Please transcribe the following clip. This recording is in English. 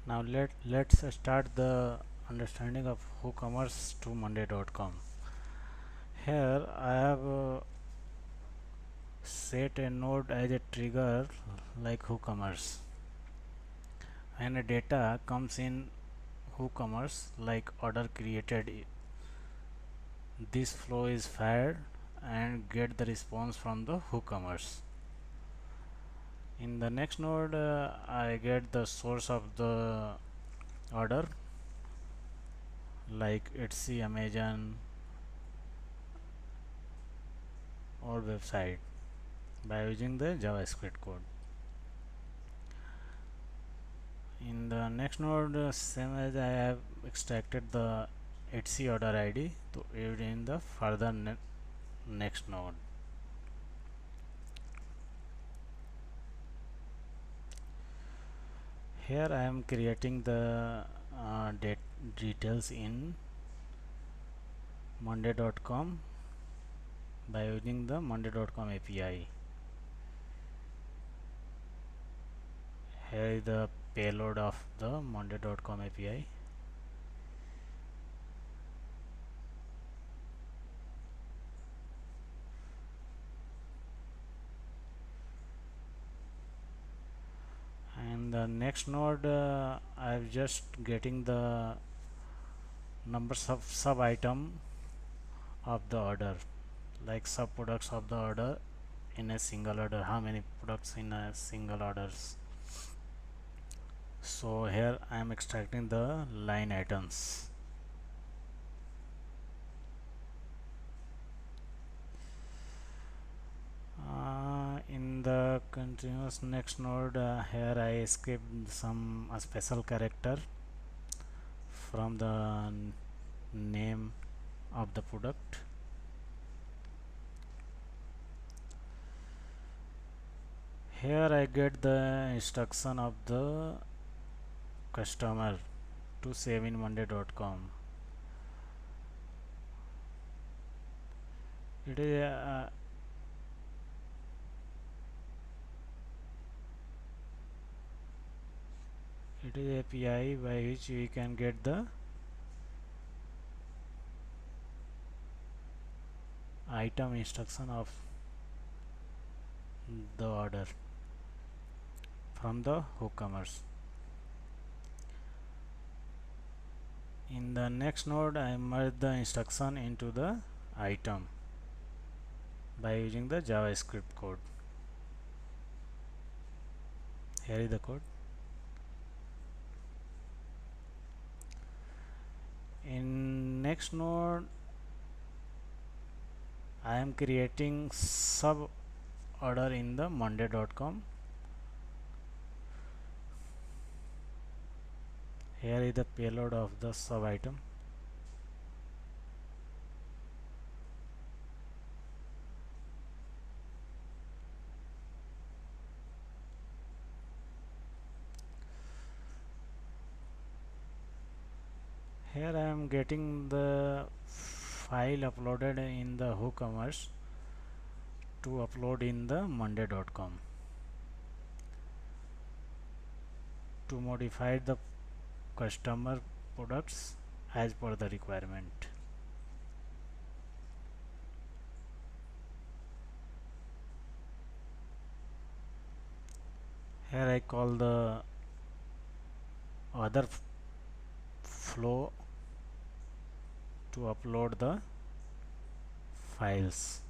Now let's start the understanding of WooCommerce to Monday.com. Here I have set a node as a trigger like WooCommerce, and a data comes in WooCommerce like order created. This flow is fired and get the response from the WooCommerce. In the next node, I get the source of the order like Etsy, Amazon, or website by using the JavaScript code. In the next node, same as I have extracted the Etsy order ID to add in the further next node. Here I am creating the details in Monday.com by using the Monday.com API. Here is the payload of the Monday.com API. And the next node, I'm just getting the numbers of sub item of the order, like sub products of the order in a single order, how many products in a single orders. So here I am extracting the line items. In the continuous next node, here I skipped some special character from the name of the product. Here I get the instruction of the customer to save in Monday.com. It is API by which we can get the item instruction of the order from the WooCommerce. In the next node, I merge the instruction into the item by using the JavaScript code. Here is the code. In next node, I am creating sub order in the Monday.com. Here is the payload of the sub item. Here I am getting the file uploaded in the WooCommerce to upload in the Monday.com. To modify the customer products as per the requirement. Here I call the other flow to upload the files.